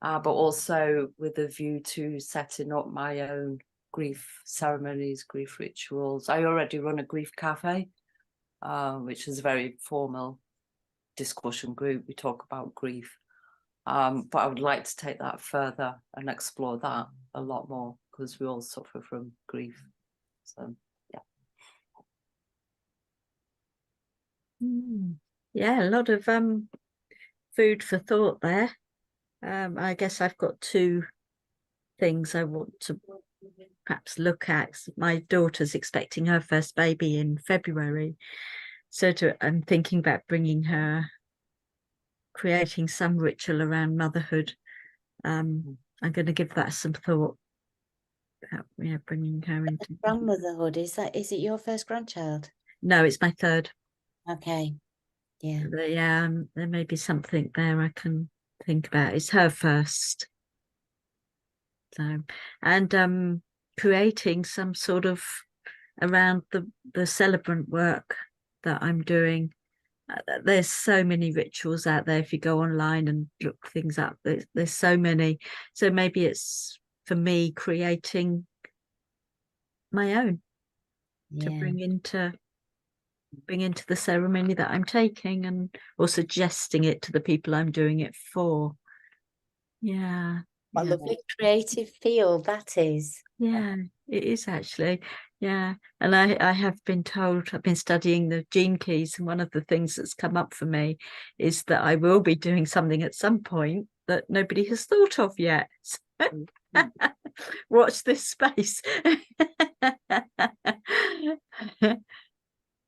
but also with a view to setting up my own grief ceremonies, grief rituals. I already run a grief cafe, which is a very formal discussion group. We talk about grief. But I would like to take that further and explore that a lot more, because we all suffer from grief. So, yeah. Yeah, a lot of food for thought there. I guess I've got two things I want to perhaps look at. My daughter's expecting her first baby in February, so I'm thinking about bringing her, creating some ritual around motherhood. I'm going to give that some thought. Yeah, bringing her into Grandmotherhood, is it your first grandchild? No, it's my third. Okay. Yeah. Yeah, there may be something there I can think about. It's her first. So, and creating some sort of around the celebrant work that I'm doing. There's so many rituals out there. If you go online and look things up, there's so many. So maybe it's for me creating my own to Yeah. bring into the ceremony that I'm taking, and or suggesting it to the people I'm doing it for. Yeah. What a Yeah. lovely creative field that is. Yeah, it is actually. Yeah. And I have been told, I've been studying the gene keys, and one of the things that's come up for me is that I will be doing something at some point that nobody has thought of yet. Watch this space.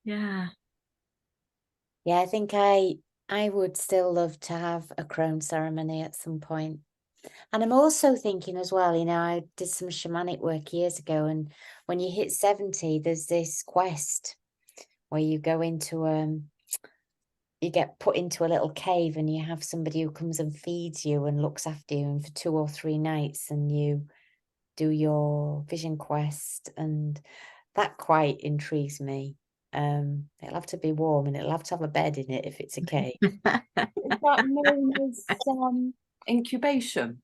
Yeah. Yeah, I think I would still love to have a crown ceremony at some point. And I'm also thinking as well, I did some shamanic work years ago, and when you hit 70, there's this quest where you go into you get put into a little cave, and you have somebody who comes and feeds you and looks after you, and for 2 or 3 nights, and you do your vision quest, and that quite intrigues me. It'll have to be warm, and it'll have to have a bed in it if it's a cave. Is that known as incubation?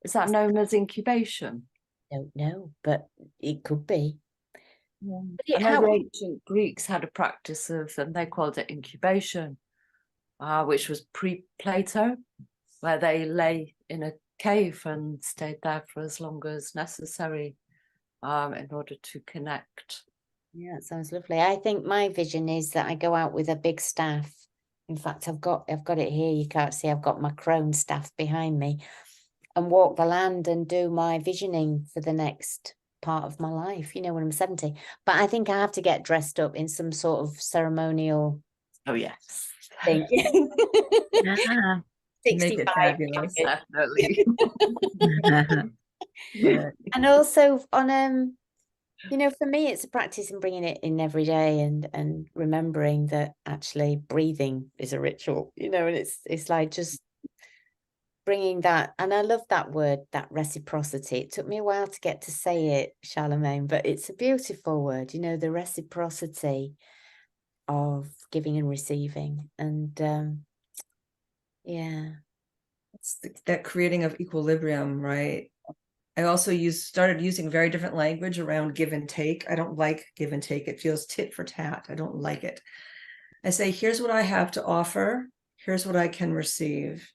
Is that known as incubation? Don't know, but it could be. Yeah. But I know the ancient Greeks had a practice of, and they called it incubation, which was pre-Plato, where they lay in a cave and stayed there for as long as necessary in order to connect. Yeah, it sounds lovely. I think my vision is that I go out with a big staff. In fact, I've got it here. You can't see. I've got my crone staff behind me, and walk the land and do my visioning for the next part of my life, when I'm 70. But I think I have to get dressed up in some sort of ceremonial Oh yes. thing. Yeah. Make it 65. fabulous. Definitely. Yeah. And also on for me, it's a practice in bringing it in every day, and remembering that actually breathing is a ritual, and it's like just bringing that. And I love that word, that reciprocity. It took me a while to get to say it, Charlemagne, but it's a beautiful word, the reciprocity of giving and receiving. And yeah. It's that creating of equilibrium, right? I also started using very different language around give and take. I don't like give and take. It feels tit for tat. I don't like it. I say, here's what I have to offer. Here's what I can receive.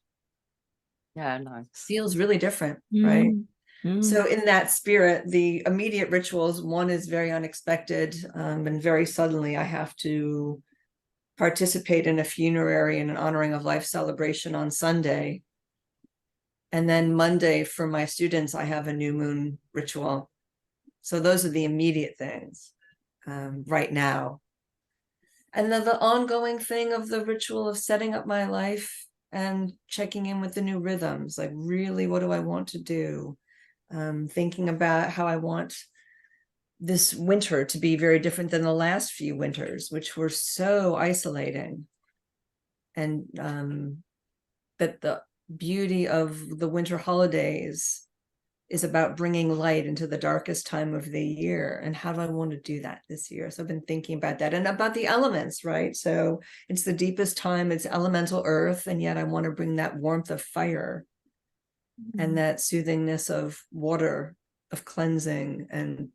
Yeah, nice. Feels really different, right? Mm. So in that spirit, the immediate rituals, one is very unexpected, and very suddenly I have to participate in a funerary and an honoring of life celebration on Sunday. And then Monday for my students, I have a new moon ritual. So those are the immediate things right now. And then the ongoing thing of the ritual of setting up my life and checking in with the new rhythms, like really, what do I want to do? Thinking about how I want this winter to be very different than the last few winters, which were so isolating. And that the beauty of the winter holidays is about bringing light into the darkest time of the year. And how do I want to do that this year? So I've been thinking about that, and about the elements, right? So it's the deepest time, it's elemental earth, and yet I want to bring that warmth of fire and that soothingness of water, of cleansing and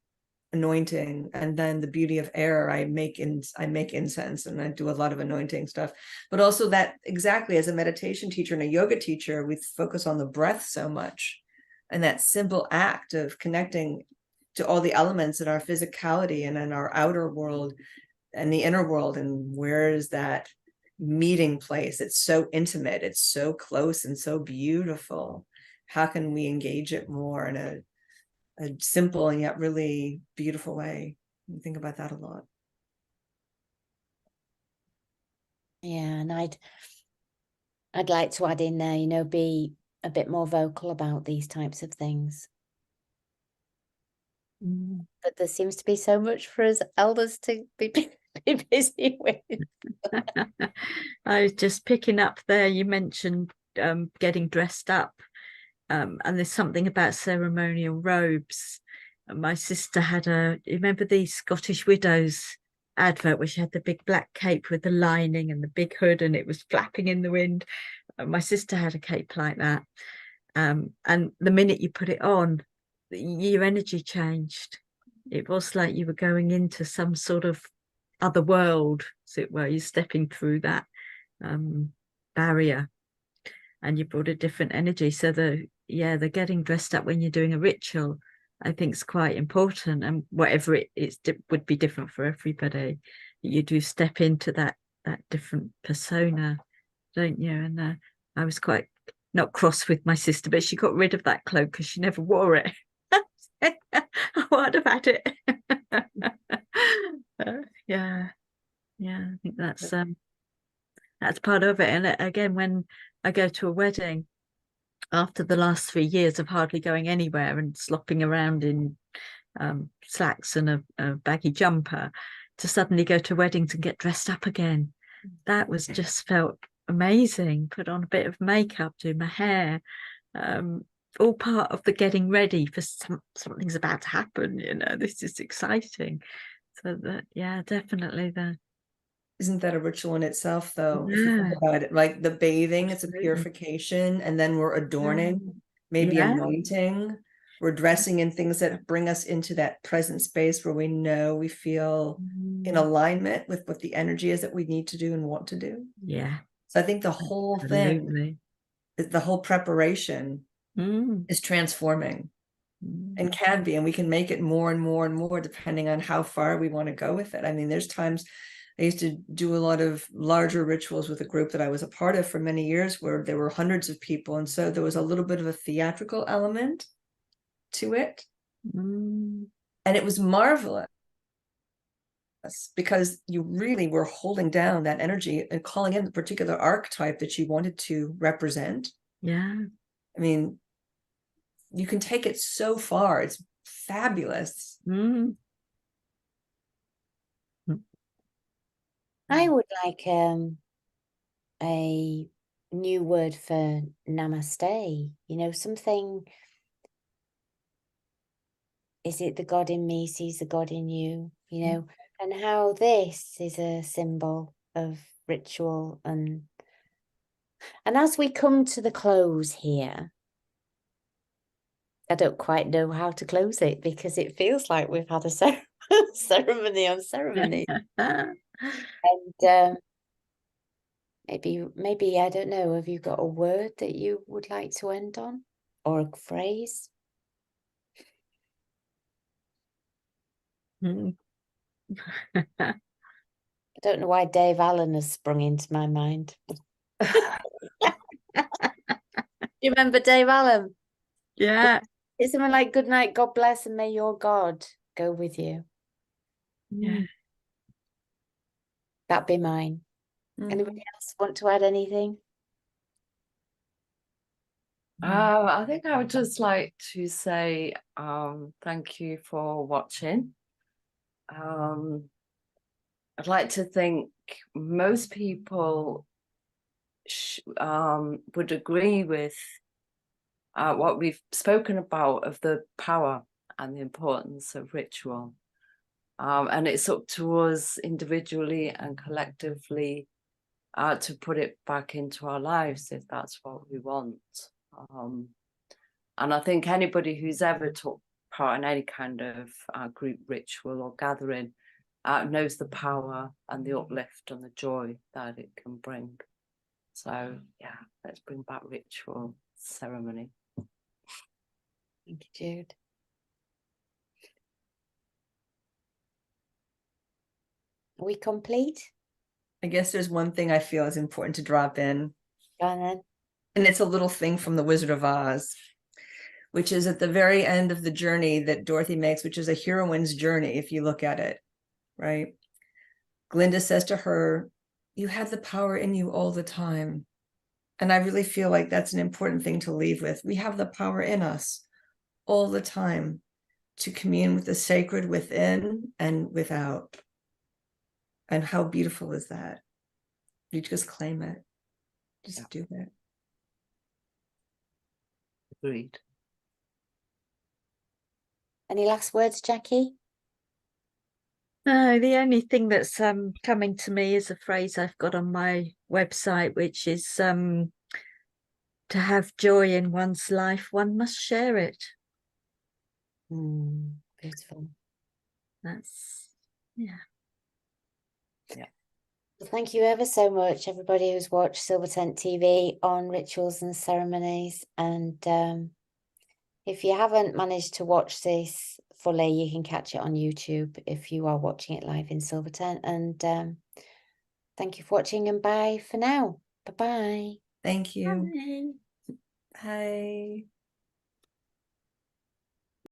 anointing. And then the beauty of air, I make incense, and I do a lot of anointing stuff. But also that, exactly, as a meditation teacher and a yoga teacher, we focus on the breath so much, and that simple act of connecting to all the elements in our physicality and in our outer world and the inner world, and where is that meeting place? It's so intimate, it's so close and so beautiful. How can we engage it more in a simple and yet really beautiful way? I think about that a lot. Yeah, and I'd like to add in there, you know, be a bit more vocal about these types of things. But there seems to be so much for us elders to be busy with. I was just picking up there, you mentioned getting dressed up, and there's something about ceremonial robes. And my sister had you remember the Scottish Widows advert where she had the big black cape with the lining and the big hood and it was flapping in the wind? My sister had a cape like that, and the minute you put it on, your energy changed. It was like you were going into some sort of other world, as it were. You're stepping through that barrier, and you brought a different energy. So the getting dressed up when you're doing a ritual, I think, is quite important. And whatever it would be different for everybody. You do step into that different persona, don't you? And I was quite not cross with my sister, but she got rid of that cloak because she never wore it. I would have had it. Yeah, I think that's part of it. And again, when I go to a wedding, after the last 3 years of hardly going anywhere and slopping around in slacks and a baggy jumper, to suddenly go to weddings and get dressed up again, that was just felt amazing. Put on a bit of makeup, do my hair, all part of the getting ready for something's about to happen. You know, this is exciting. So that, definitely Isn't that a ritual in itself, though? If you think about it, like the bathing, it's a purification, and then we're adorning, maybe anointing. We're dressing in things that bring us into that present space where we know we feel in alignment with what the energy is that we need to do and want to do. Yeah. So I think the whole thing, the whole preparation is transforming and can be, and we can make it more and more and more depending on how far we want to go with it. I mean, there's times I used to do a lot of larger rituals with a group that I was a part of for many years where there were hundreds of people. And so there was a little bit of a theatrical element to it. And it was marvelous because you really were holding down that energy and calling in the particular archetype that you wanted to represent. Yeah. I mean, you can take it so far. It's fabulous. I would like a new word for namaste, you know, something. Is it the God in me sees the God in you, you know, and how this is a symbol of ritual. And as we come to the close here, I don't quite know how to close it because it feels like we've had a ceremony on ceremony. And maybe, I don't know, have you got a word that you would like to end on, or a phrase? I don't know why Dave Allen has sprung into my mind. You remember Dave Allen? Yeah. It's something like, good night, God bless, and may your God go with you. Yeah. That'd be mine. Anybody else want to add anything? I think I would just like to say thank you for watching. I'd like to think most people would agree with what we've spoken about of the power and the importance of ritual. And it's up to us individually and collectively to put it back into our lives if that's what we want. And I think anybody who's ever took part in any kind of group ritual or gathering knows the power and the uplift and the joy that it can bring. So yeah, let's bring back ritual ceremony. Thank you, Jude. Are we complete? I guess there's one thing I feel is important to drop in, Go on then. and it's a little thing from The Wizard of Oz, which is at the very end of the journey that Dorothy makes, which is a heroine's journey, if you look at it, right? Glinda says to her, "You have the power in you all the time." And I really feel like that's an important thing to leave with. We have the power in us all the time to commune with the sacred within and without. And how beautiful is that? You just claim it. Just do it. Agreed. Any last words, Jackie? No, the only thing that's coming to me is a phrase I've got on my website, which is to have joy in one's life, one must share it. Beautiful. That's, yeah. Well, thank you ever so much, everybody who's watched Silver Tent TV on rituals and ceremonies. And if you haven't managed to watch this fully, you can catch it on YouTube if you are watching it live in Silver Tent. And thank you for watching, and bye for now. Bye-bye. Thank you. Bye. Bye.